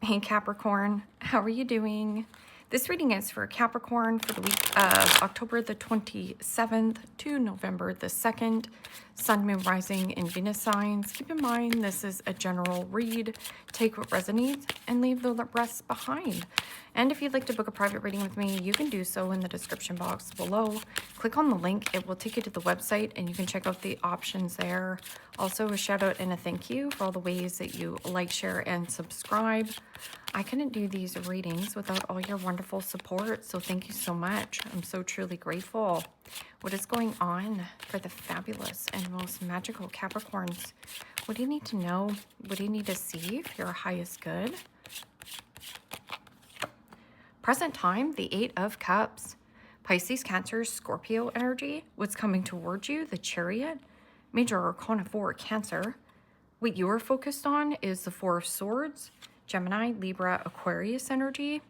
Hey Capricorn, how are you doing? This reading is for Capricorn for the week of October the 27th to November the 2nd. Sun, Moon, Rising, and Venus signs. Keep in mind this is a general read. Take what resonates and leave the rest behind. And if you'd like to book a private reading with me, you can do so in the description box below. Click on the link. It will take you to the website and you can check out the options there. Also, a shout out and a thank you for all the ways that you like, share, and subscribe. I couldn't do these readings without all your wonderful support, so thank you so much. I'm so truly grateful. What is going on for the fabulous and most magical Capricorns? What do you need to know? What do you need to see for your highest good? Present time, the Eight of Cups. Pisces, Cancer, Scorpio energy. What's coming towards you? The Chariot. Major Arcana 4, Cancer. What you are focused on is the Four of Swords. Gemini, Libra, Aquarius energy.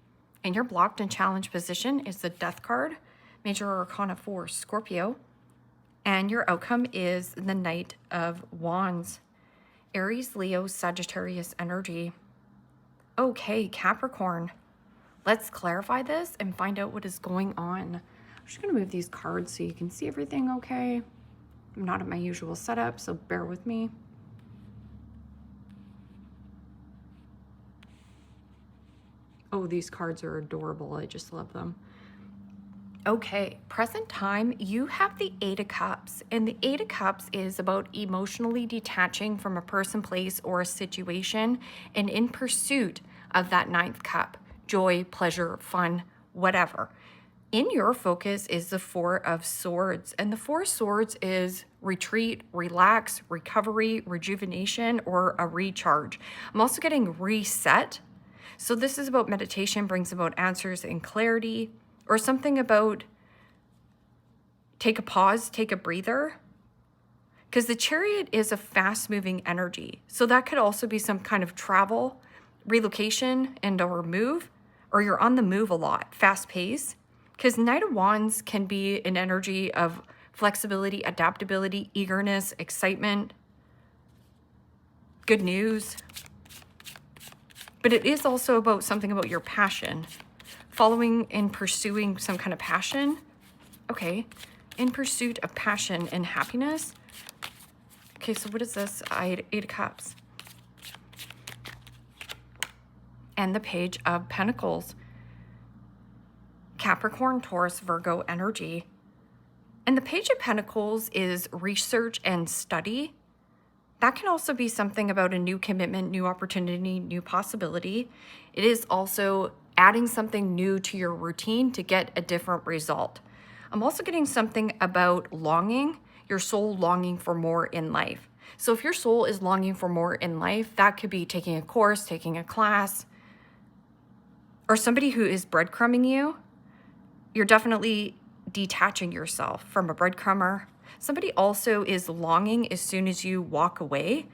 And your blocked and challenged position is the Death card. Major Arcana 4, Scorpio. And your outcome is the Knight of Wands. Aries, Leo, Sagittarius energy. Okay, Capricorn. Let's clarify this and find out what is going on. I'm just going to move these cards so you can see everything okay. I'm not at my usual setup, so bear with me. Oh, these cards are adorable. I just love them. Okay, present time, you have the Eight of Cups, and the Eight of Cups is about emotionally detaching from a person, place, or a situation and in pursuit of that ninth cup. Joy, pleasure, fun, whatever. In your focus is the Four of Swords, and the Four of Swords is retreat, relax, recovery, rejuvenation, or a recharge. I'm also getting reset. So this is about meditation, brings about answers and clarity, or something about take a pause, take a breather. Because the Chariot is a fast-moving energy. So that could also be some kind of travel, relocation, and or move, or you're on the move a lot, fast pace. Because Knight of Wands can be an energy of flexibility, adaptability, eagerness, excitement, good news. But it is also about something about your passion, following and pursuing some kind of passion. Okay, in pursuit of passion and happiness. Okay, so what is this? Eight of Cups. And the Page of Pentacles. Capricorn, Taurus, Virgo energy. And the Page of Pentacles is research and study. That can also be something about a new commitment, new opportunity, new possibility. It is also adding something new to your routine to get a different result. I'm also getting something about longing, your soul longing for more in life. So if your soul is longing for more in life, that could be taking a course, taking a class, or somebody who is breadcrumbing you. You're definitely detaching yourself from a breadcrumber. Somebody also is longing as soon as you walk away.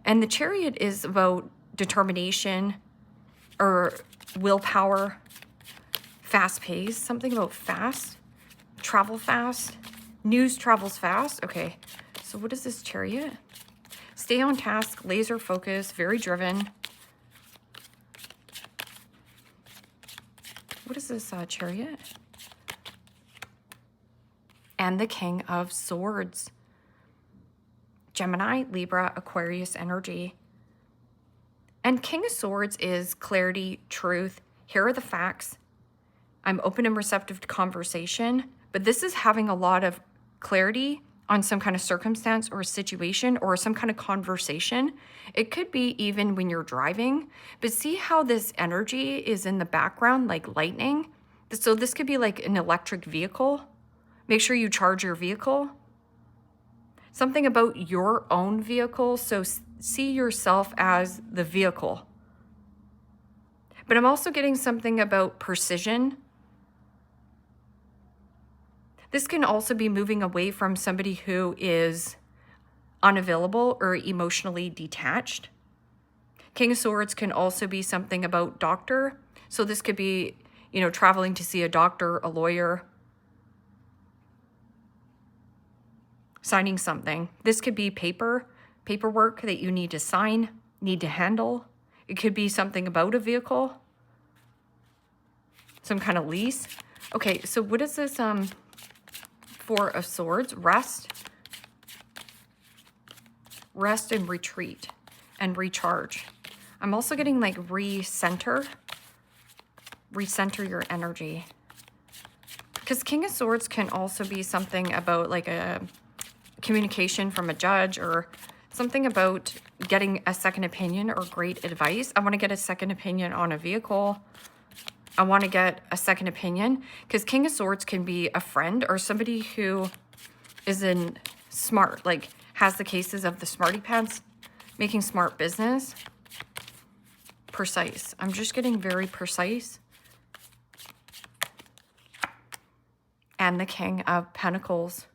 And the Chariot is about determination or willpower, fast pace, something about fast, travel fast, news travels fast. Okay, so what is this Chariot? Stay on task, laser focus, very driven. What is this Chariot? And the King of Swords. Gemini, Libra, Aquarius energy. And King of Swords is clarity, truth. Here are the facts. I'm open and receptive to conversation, but this is having a lot of clarity on some kind of circumstance or situation or some kind of conversation. It could be even when you're driving, but see how this energy is in the background, like lightning. So this could be like an electric vehicle. Make sure you charge your vehicle. Something about your own vehicle. So see yourself as the vehicle. But I'm also getting something about precision. This can also be moving away from somebody who is unavailable or emotionally detached. King of Swords can also be something about doctor. So this could be, traveling to see a doctor, a lawyer, signing something. This could be paperwork that you need to sign, need to handle. It could be something about a vehicle, some kind of lease. Okay, so what is this? Four of Swords, rest and retreat and recharge. I'm also getting like recenter your energy. Because King of Swords can also be something about like a communication from a judge or something about getting a second opinion or great advice. I want to get a second opinion on a vehicle. I want to get a second opinion because King of Swords can be a friend or somebody who isn't smart, like has the cases of the smarty pants, making smart business. Precise. I'm just getting very precise. And the King of Pentacles.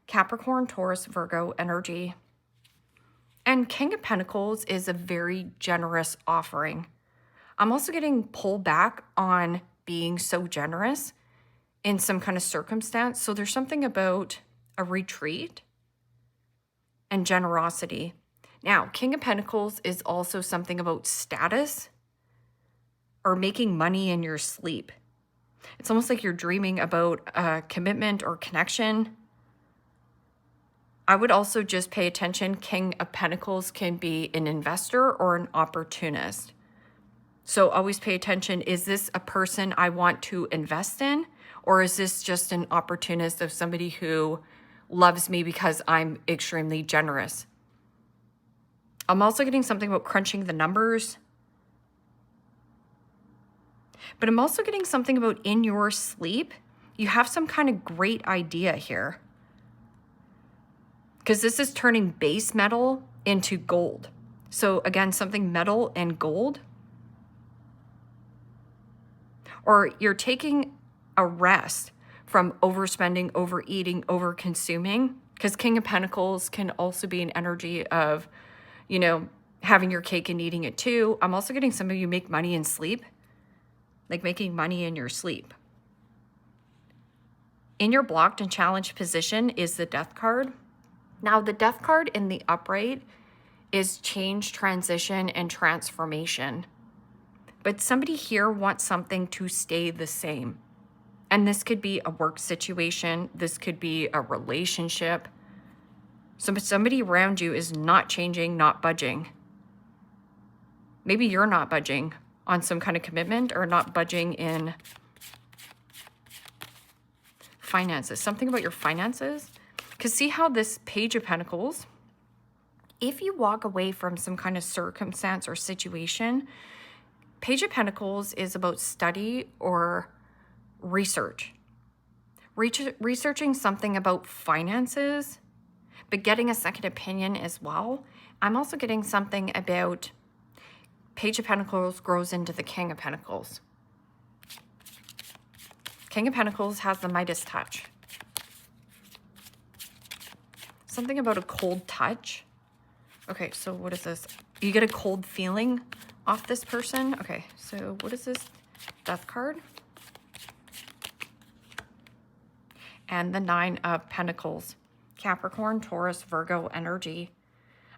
Capricorn, Taurus, Virgo energy. And King of Pentacles is a very generous offering. I'm also getting pulled back on being so generous in some kind of circumstance. So there's something about a retreat and generosity. Now, King of Pentacles is also something about status or making money in your sleep. It's almost like you're dreaming about a commitment or connection. I would also just pay attention. King of Pentacles can be an investor or an opportunist. So always pay attention. Is this a person I want to invest in? Or is this just an opportunist of somebody who loves me because I'm extremely generous? I'm also getting something about crunching the numbers. But I'm also getting something about in your sleep. You have some kind of great idea here. Because this is turning base metal into gold. So again, something metal and gold. Or you're taking a rest from overspending, overeating, overconsuming. Because King of Pentacles can also be an energy of, you know, having your cake and eating it too. I'm also getting some of you make money in sleep. Like making money in your sleep. In your blocked and challenged position is the Death card. Now, the Death card in the upright is change, transition, and transformation. But somebody here wants something to stay the same. And this could be a work situation. This could be a relationship. So somebody around you is not changing, not budging. Maybe you're not budging on some kind of commitment or not budging in finances. Something about your finances. Because see how this Page of Pentacles, if you walk away from some kind of circumstance or situation, Page of Pentacles is about study or research. Researching something about finances, but getting a second opinion as well. I'm also getting something about Page of Pentacles grows into the King of Pentacles. King of Pentacles has the Midas touch. Something about a cold touch. Okay, so what is this? You get a cold feeling off this person. Okay, so what is this? Death card. And the Nine of Pentacles. Capricorn, Taurus, Virgo energy.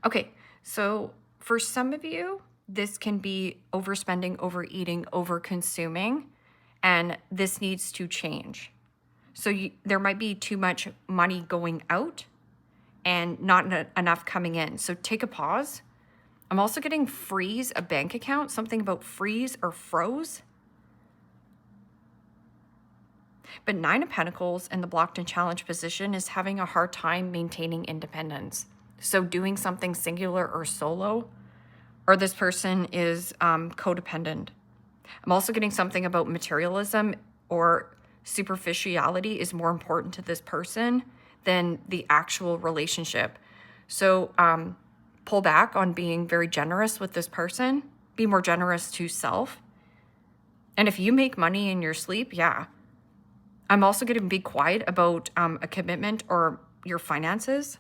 Okay, so for some of you, this can be overspending, overeating, overconsuming, and this needs to change. So there might be too much money going out and not enough coming in. So take a pause. I'm also getting freeze a bank account, something about freeze or froze. But Nine of Pentacles in the blocked and challenged position is having a hard time maintaining independence. So doing something singular or solo, or this person is codependent. I'm also getting something about materialism or superficiality is more important to this person than the actual relationship. So pull back on being very generous with this person. Be more generous to self. And if you make money in your sleep, yeah. I'm also going to be quiet about a commitment or your finances.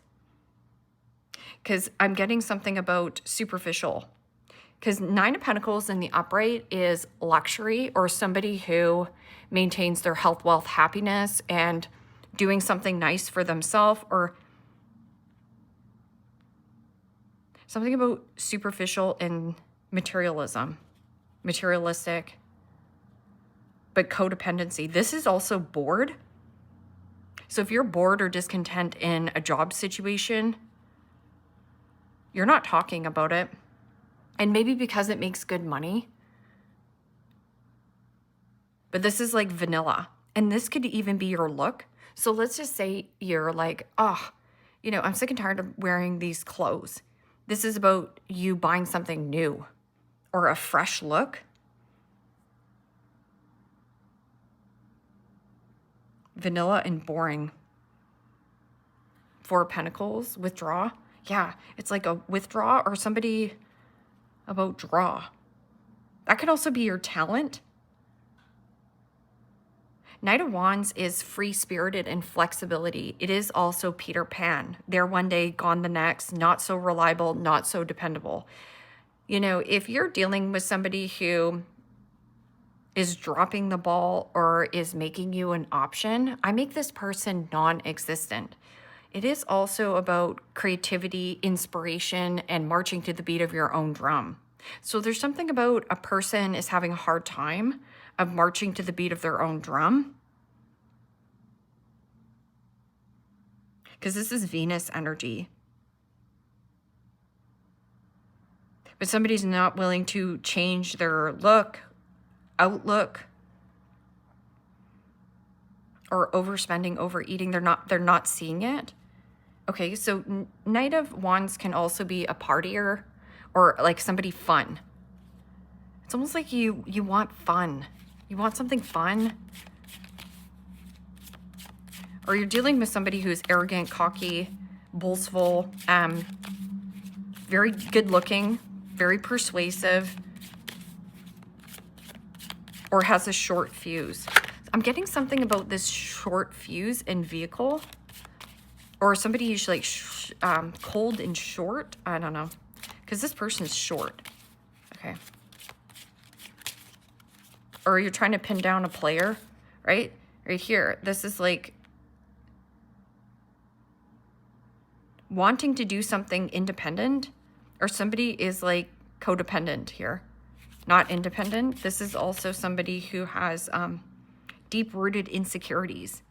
Because I'm getting something about superficial. Because Nine of Pentacles in the upright is luxury or somebody who maintains their health, wealth, happiness, and doing something nice for themselves, or something about superficial and materialism, materialistic, but codependency. This is also bored. So if you're bored or discontent in a job situation, you're not talking about it. And maybe because it makes good money. But this is like vanilla. And this could even be your look. So let's just say you're like, oh, you know, I'm sick and tired of wearing these clothes. This is about you buying something new or a fresh look. Vanilla and boring. Four of Pentacles, withdraw. Yeah, it's like a withdraw or somebody about draw. That could also be your talent. Knight of Wands is free-spirited and flexibility. It is also Peter Pan. There one day, gone the next, not so reliable, not so dependable. You know, if you're dealing with somebody who is dropping the ball or is making you an option, I make this person non-existent. It is also about creativity, inspiration, and marching to the beat of your own drum. So there's something about a person is having a hard time of marching to the beat of their own drum. Because this is Venus energy. But somebody's not willing to change their look, outlook, or overspending, overeating. They're not seeing it. Okay, so Knight of Wands can also be a partier or like somebody fun. It's almost like you want fun. You want something fun. Or you're dealing with somebody who's arrogant, cocky, boastful, very good looking, very persuasive, or has a short fuse. I'm getting something about this short fuse in vehicle, or somebody who's like cold and short. I don't know, because this person's short. Okay. Or you're trying to pin down a player, right? Right here. This is like wanting to do something independent, or somebody is like codependent here, not independent. This is also somebody who has deep-rooted insecurities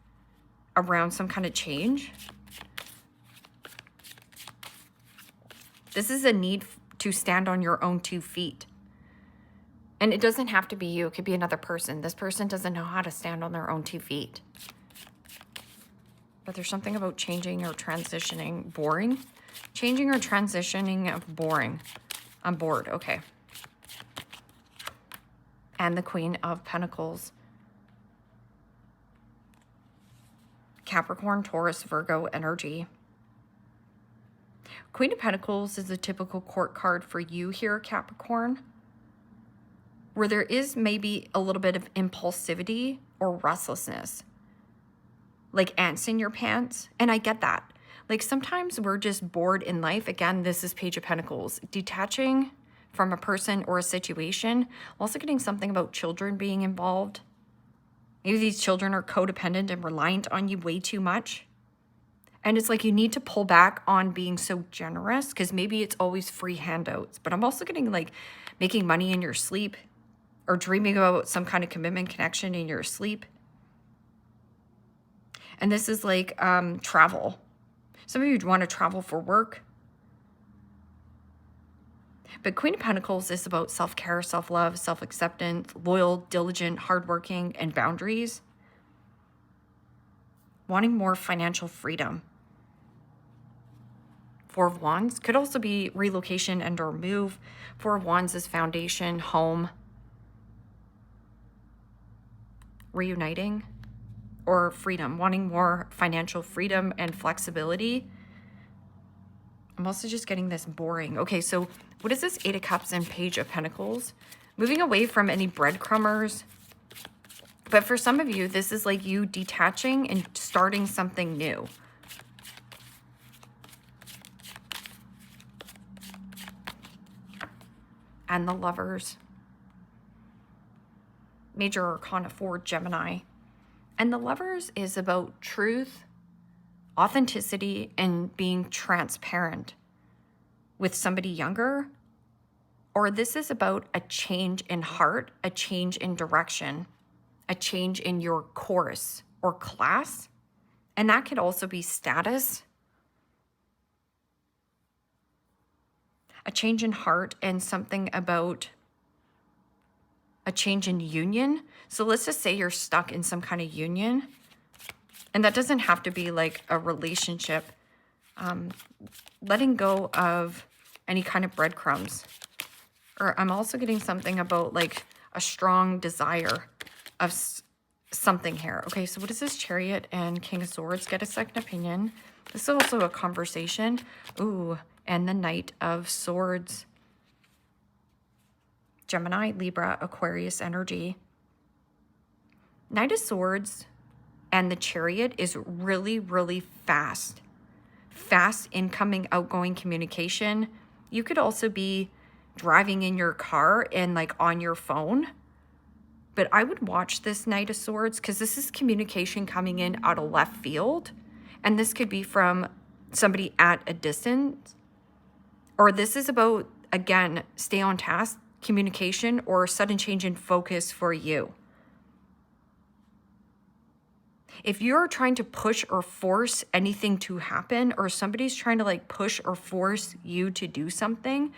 around some kind of change. This is a need to stand on your own 2 feet. And it doesn't have to be you. It could be another person. This person doesn't know how to stand on their own 2 feet. But there's something about changing or transitioning. Boring. Changing or transitioning of boring. I'm bored. Okay. And the Queen of Pentacles. Capricorn, Taurus, Virgo energy. Queen of Pentacles is a typical court card for you here, Capricorn, where there is maybe a little bit of impulsivity or restlessness, like ants in your pants. And I get that. Like sometimes we're just bored in life. Again, this is Page of Pentacles. Detaching from a person or a situation. Also getting something about children being involved. Maybe these children are codependent and reliant on you way too much. And it's like you need to pull back on being so generous, because maybe it's always free handouts. But I'm also getting like making money in your sleep, or dreaming about some kind of commitment connection in your sleep. And this is like travel. Some of you want to travel for work. But Queen of Pentacles is about self-care, self-love, self-acceptance, loyal, diligent, hardworking, and boundaries. Wanting more financial freedom. Four of Wands could also be relocation and or move. Four of Wands is foundation, home, reuniting, or freedom. Wanting more financial freedom and flexibility. I'm also just getting this boring. Okay, so what is this? 8 of Cups and Page of Pentacles? Moving away from any breadcrumbers. But for some of you, this is like you detaching and starting something new. And the Lovers. Major Arcana 4, Gemini. And the Lovers is about truth, authenticity, and being transparent with somebody younger Or this is about a change in heart, a change in direction, a change in your course or class. And that could also be status, a change in heart, and something about a change in union. So let's just say you're stuck in some kind of union. And that doesn't have to be like a relationship. Letting go of any kind of breadcrumbs. Or I'm also getting something about like a strong desire of something here. Okay, so what is this? Chariot and King of Swords. Get a second opinion. This is also a conversation. Ooh, and the Knight of Swords. Gemini, Libra, Aquarius energy. Knight of Swords and the Chariot is really, really fast. Fast incoming, outgoing communication. You could also be driving in your car and like on your phone. But I would watch this Knight of Swords because this is communication coming in out of left field. And this could be from somebody at a distance. Or this is about, again, stay on task, communication, or sudden change in focus for you. If you're trying to push or force anything to happen, or somebody's trying to like push or force you to do something,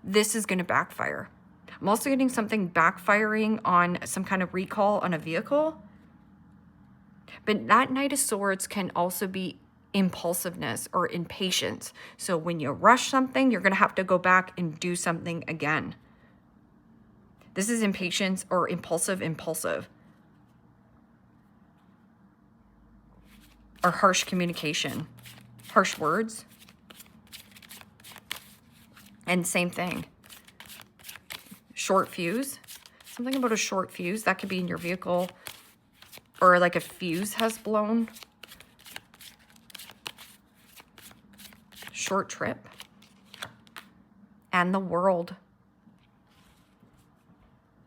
this is going to backfire. I'm also getting something backfiring on some kind of recall on a vehicle. But that Knight of Swords can also be impulsiveness or impatience. So when you rush something, you're going to have to go back and do something again. This is impatience or impulsive. Or harsh communication, harsh words. And same thing. Short fuse. Something about a short fuse. That could be in your vehicle. Or like a fuse has blown. Short trip. And the World.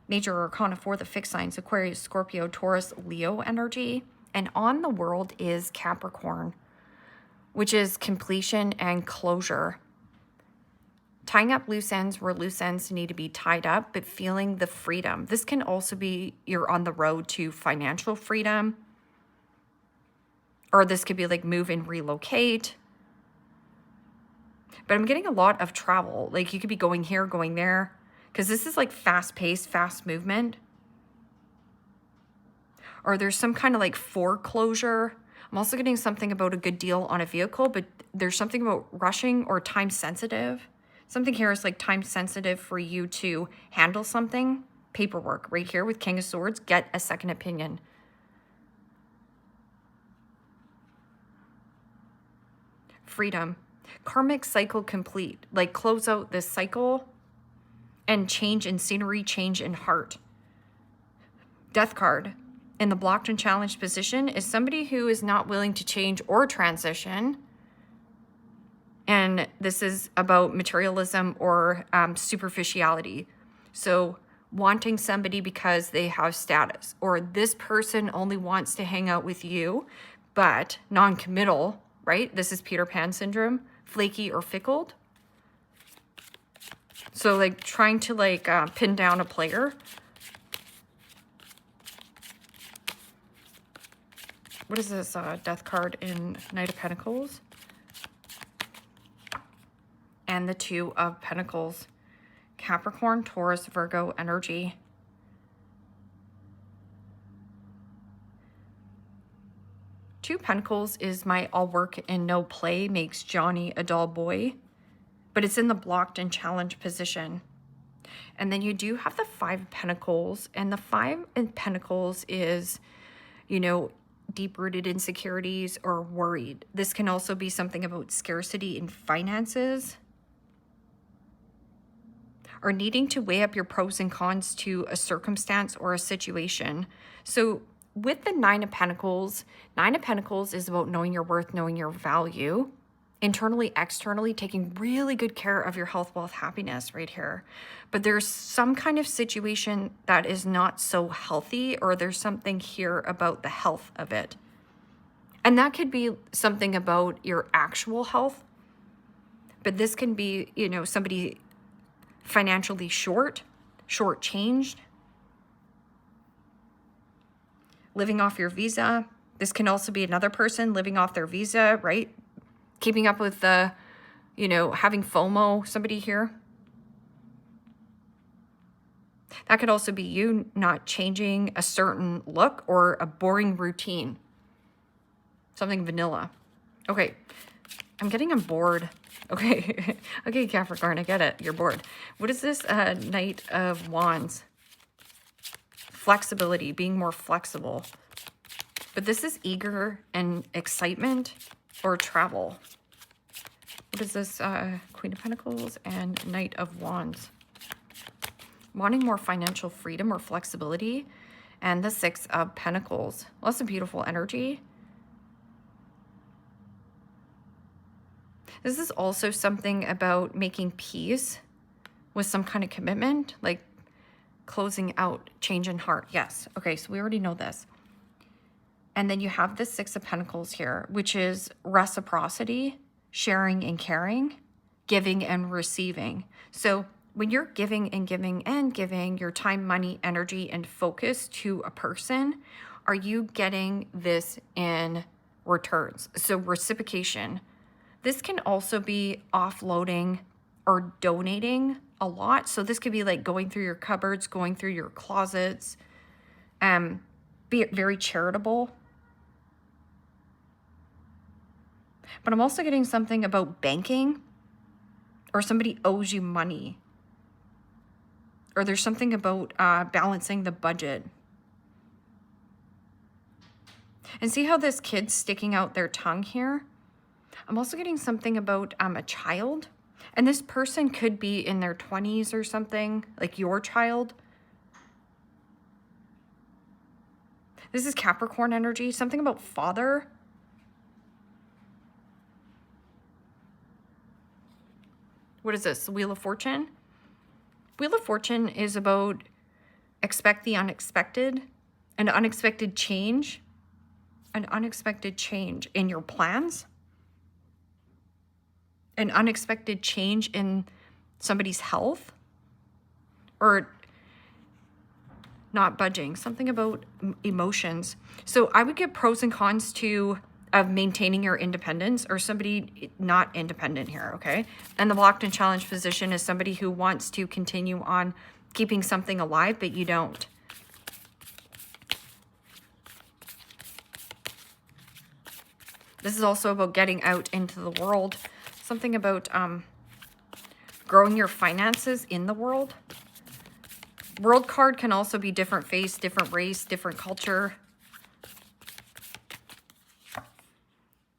Major Arcana for the fixed signs. Aquarius, Scorpio, Taurus, Leo energy. And on the World is Capricorn, which is completion and closure. Tying up loose ends where loose ends need to be tied up, but feeling the freedom. This can also be you're on the road to financial freedom. Or this could be like move and relocate. But I'm getting a lot of travel. Like you could be going here, going there. Because this is like fast-paced, fast movement. Or there's some kind of like foreclosure. I'm also getting something about a good deal on a vehicle, but there's something about rushing or time sensitive. Something here is like time sensitive for you to handle something. Paperwork right here with King of Swords. Get a second opinion. Freedom. Karmic cycle complete. Like close out this cycle and change in scenery, change in heart. Death card. In the blocked and challenged position is somebody who is not willing to change or transition. And this is about materialism or superficiality. So wanting somebody because they have status, or this person only wants to hang out with you, but non-committal, right? This is Peter Pan syndrome, flaky or fickle. So like trying to like pin down a player. What is this death card in Knight of Pentacles? And the Two of Pentacles. Capricorn, Taurus, Virgo energy. Two Pentacles is my all work and no play makes Johnny a dull boy. But it's in the blocked and challenged position. And then you do have the Five of Pentacles. And the Five of Pentacles is, you know, deep-rooted insecurities or worried. This can also be something about scarcity in finances. Or needing to weigh up your pros and cons to a circumstance or a situation. So with the Nine of Pentacles is about knowing your worth, knowing your value. Internally, externally, taking really good care of your health, wealth, happiness right here. But there's some kind of situation that is not so healthy, or there's something here about the health of it. And that could be something about your actual health. But this can be, you know, somebody financially shortchanged, living off your visa. This can also be another person living off their visa, right? Keeping up with the, you know, having FOMO, somebody here. That could also be you not changing a certain look or a boring routine. Something vanilla. Okay, I'm bored. Okay, okay, Capricorn, I get it. You're bored. What is this Knight of Wands? Flexibility, being more flexible. But this is eager and excitement or travel. What is this? Queen of Pentacles and Knight of Wands. Wanting more financial freedom or flexibility. And the Six of Pentacles. Well, that's a beautiful energy. This is also something about making peace with some kind of commitment, like closing out, change in heart. Yes. Okay, so we already know this. And then you have the Six of Pentacles here, which is reciprocity, sharing and caring, giving and receiving. So when you're giving and giving and giving your time, money, energy, and focus to a person, are you getting this in returns? So reciprocation. This can also be offloading or donating a lot. So this could be like going through your cupboards, going through your closets, be very charitable. But I'm also getting something about banking, or somebody owes you money. Or there's something about balancing the budget. And see how this kid's sticking out their tongue here? I'm also getting something about a child. And this person could be in their 20s or something, like your child. This is Capricorn energy, something about father. What is this? Wheel of Fortune? Wheel of Fortune is about expect the unexpected, an unexpected change in your plans, an unexpected change in somebody's health, or not budging, something about emotions. So I would get pros and cons of maintaining your independence, or somebody not independent here, okay? And the blocked and challenged position is somebody who wants to continue on keeping something alive, but you don't. This is also about getting out into the world. Something about growing your finances in the world. World card can also be different face, different race, different culture.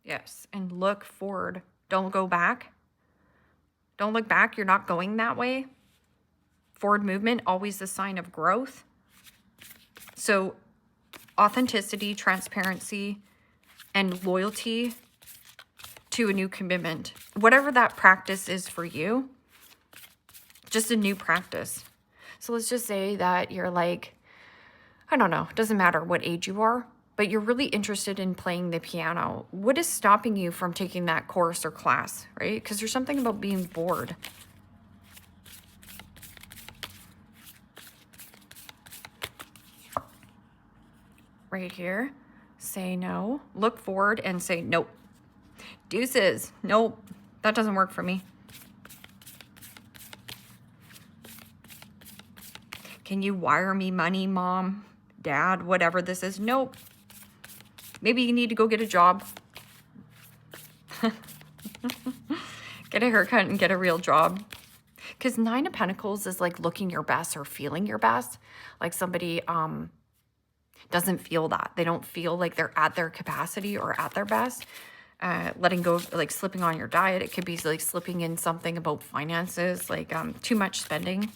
Yes, and look forward. Don't go back. Don't look back. You're not going that way. Forward movement, always a sign of growth. So authenticity, transparency, and loyalty to a new commitment. Whatever that practice is for you, just a new practice. So let's just say that you're like, I don't know, it doesn't matter what age you are, but you're really interested in playing the piano. What is stopping you from taking that course or class, right? Because there's something about being bored. Right here, say no. Look forward and say nope. Deuces, nope, that doesn't work for me. Can you wire me money, mom, dad, whatever this is? Nope. Maybe you need to go get a job. Get a haircut and get a real job. Because Nine of Pentacles is like looking your best or feeling your best. Like somebody doesn't feel that. They don't feel like they're at their capacity or at their best. Letting go, like slipping on your diet. It could be like slipping in something about finances, like too much spending.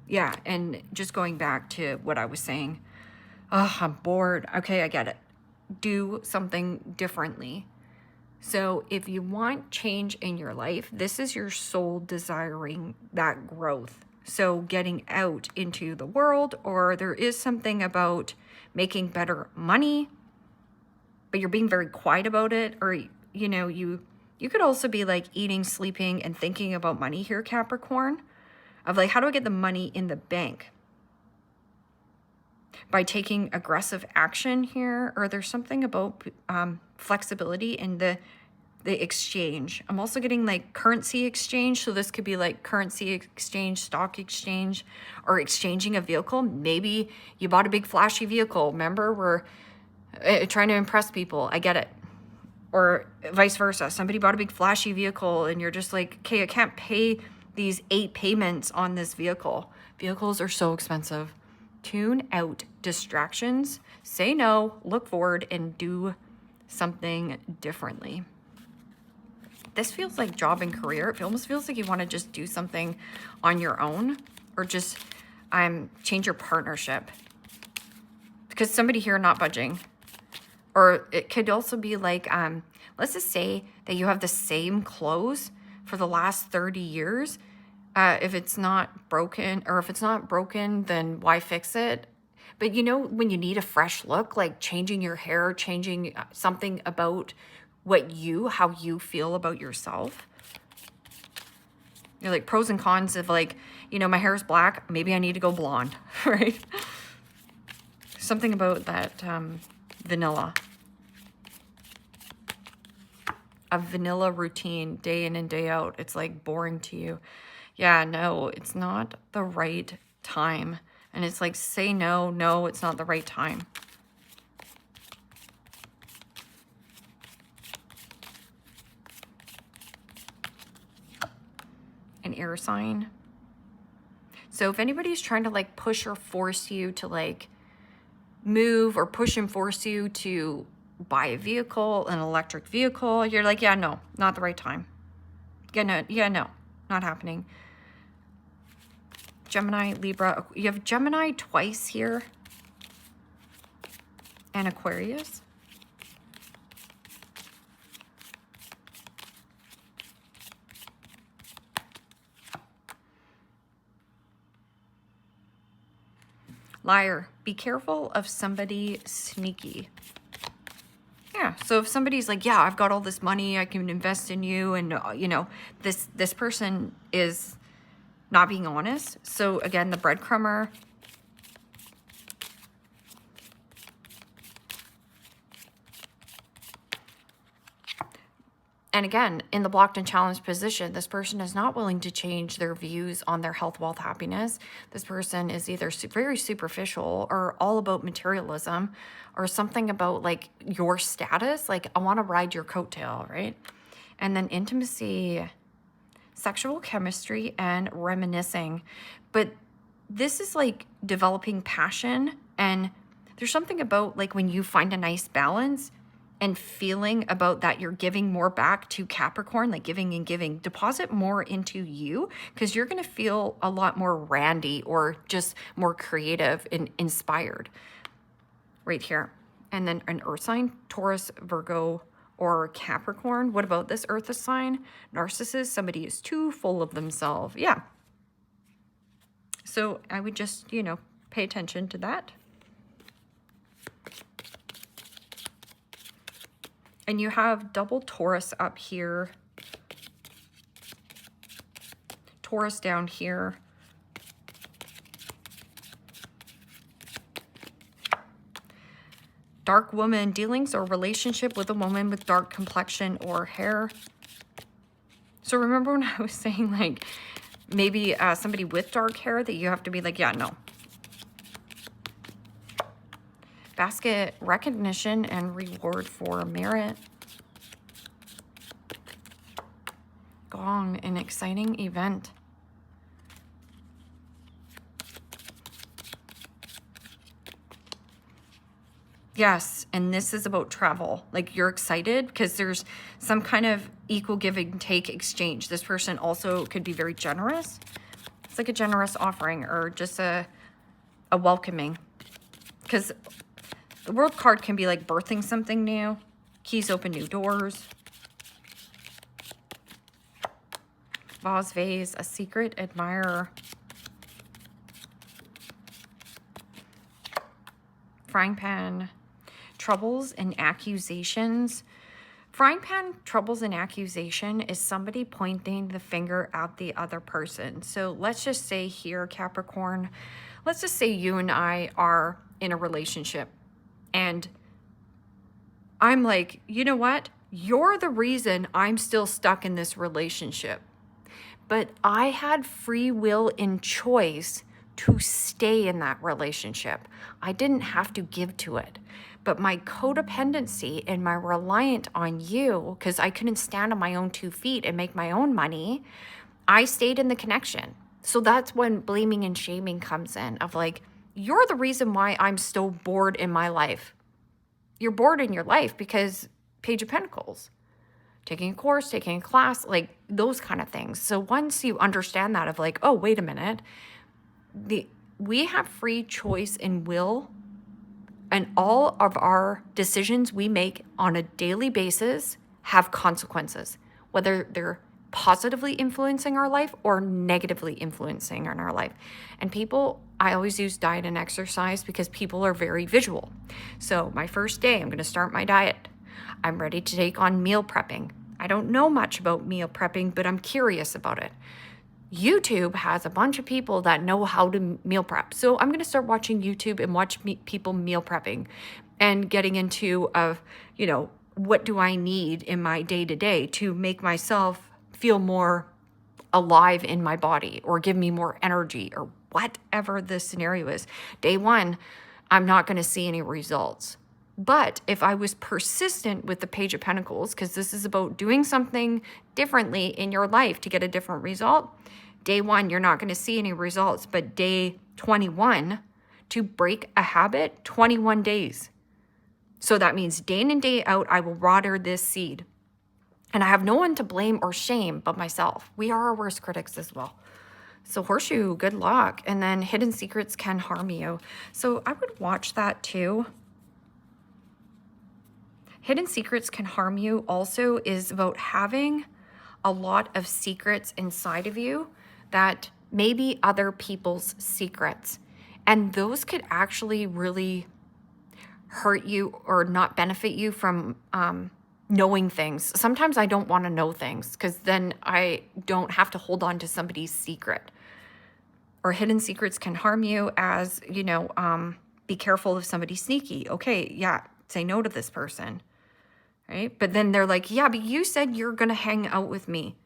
Yeah, and just going back to what I was saying. Oh, I'm bored. Okay, I get it. Do something differently. So if you want change in your life, this is your soul desiring that growth. So getting out into the world, or there is something about making better money, but you're being very quiet about it. Or, you know, you could also be like eating, sleeping, and thinking about money here, Capricorn, of like, how do I get the money in the bank? By taking aggressive action here, or there's something about flexibility in the exchange. I'm also getting like currency exchange. So this could be like currency exchange, stock exchange, or exchanging a vehicle. Maybe you bought a big flashy vehicle. Remember, we're trying to impress people. I get it. Or vice versa. Somebody bought a big flashy vehicle and you're just like, okay, I can't pay these 8 payments on this vehicle. Vehicles are so expensive. Tune out distractions. Say no, look forward, and do something differently. This feels like job and career. It almost feels like you want to just do something on your own, or just change your partnership. Because somebody here not budging. Or it could also be like, let's just say that you have the same clothes for the last 30 years. If it's not broken, or if it's not broken, then why fix it? But you know, when you need a fresh look, like changing your hair, changing something about how you feel about yourself. You're like pros and cons of like, you know, my hair is black, maybe I need to go blonde, right? Something about that vanilla. A vanilla routine, day in and day out. It's like boring to you. Yeah, no, it's not the right time. And it's like, say no, no, it's not the right time. An air sign. So if anybody's trying to like push or force you to like move, or push and force you to buy a vehicle, an electric vehicle, you're like, yeah, no, not the right time. Yeah, no, not happening. Gemini, Libra, you have Gemini twice here, and Aquarius. Liar, be careful of somebody sneaky. Yeah, so if somebody's like, yeah, I've got all this money, I can invest in you, and you know, this person is not being honest. So again, the breadcrumber. And again, in the blocked and challenged position, this person is not willing to change their views on their health, wealth, happiness. This person is either very superficial, or all about materialism, or something about like your status. Like, I want to ride your coattail, right? And then intimacy, sexual chemistry, and reminiscing. But this is like developing passion. And there's something about like when you find a nice balance, and feeling about that you're giving more back to Capricorn, like giving and giving. Deposit more into you, because you're going to feel a lot more randy, or just more creative and inspired right here. And then an earth sign, Taurus, Virgo, or Capricorn. What about this earth sign? Narcissist, somebody is too full of themselves. Yeah. So I would just, you know, pay attention to that. And you have double Taurus up here, Taurus down here. Dark woman, dealings or relationship with a woman with dark complexion or hair. So remember when I was saying like maybe somebody with dark hair that you have to be like, yeah, no. Basket, recognition and reward for merit. Gong, an exciting event. Yes, and this is about travel. Like, you're excited because there's some kind of equal give and take exchange. This person also could be very generous. It's like a generous offering, or just a welcoming. Because the World card can be like birthing something new. Keys open new doors. Vase, vase, a secret admirer. Frying pan. troubles and accusations. Frying pan troubles and accusation is somebody pointing the finger at the other person. So let's just say here, Capricorn, let's just say you and I are in a relationship and I'm like, you know what? You're the reason I'm still stuck in this relationship. But I had free will and choice to stay in that relationship. I didn't have to give to it. But my codependency and my reliance on you, because I couldn't stand on my own 2 feet and make my own money, I stayed in the connection. So that's when blaming and shaming comes in of like, you're the reason why I'm still bored in my life. You're bored in your life because Page of Pentacles, taking a course, taking a class, like those kind of things. So once you understand that of like, oh, wait a minute, we have free choice and will, and all of our decisions we make on a daily basis have consequences, whether they're positively influencing our life or negatively influencing on our life. And people, I always use diet and exercise because people are very visual. So my first day, I'm going to start my diet. I'm ready to take on meal prepping. I don't know much about meal prepping, but I'm curious about it. YouTube has a bunch of people that know how to meal prep. So I'm going to start watching YouTube and watch people meal prepping and getting into what do I need in my day-to-day to make myself feel more alive in my body or give me more energy or whatever the scenario is. Day 1, I'm not going to see any results. But if I was persistent with the Page of Pentacles, because this is about doing something differently in your life to get a different result, day 1, you're not going to see any results, but day 21, to break a habit, 21 days. So that means day in and day out, I will water this seed. And I have no one to blame or shame but myself. We are our worst critics as well. So Horseshoe, good luck. And then Hidden Secrets can harm you. So I would watch that too. Hidden Secrets can harm you also is about having a lot of secrets inside of you that may be other people's secrets. And those could actually really hurt you or not benefit you from knowing things. Sometimes I don't want to know things because then I don't have to hold on to somebody's secret. Or hidden secrets can harm you as, be careful if somebody's sneaky. Okay, yeah, say no to this person. Right? But then they're like, yeah, but you said you're going to hang out with me.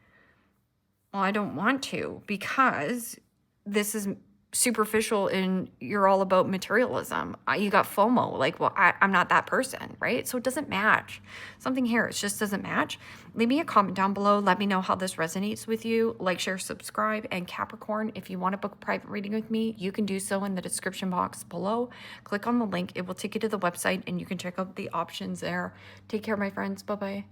Well, I don't want to because this is superficial and you're all about materialism. You got FOMO. Like, well, I'm not that person, right? So it doesn't match. Something here, it just doesn't match. Leave me a comment down below. Let me know how this resonates with you. Like, share, subscribe. And Capricorn, if you want to book a private reading with me, you can do so in the description box below. Click on the link. It will take you to the website and you can check out the options there. Take care, my friends. Bye-bye.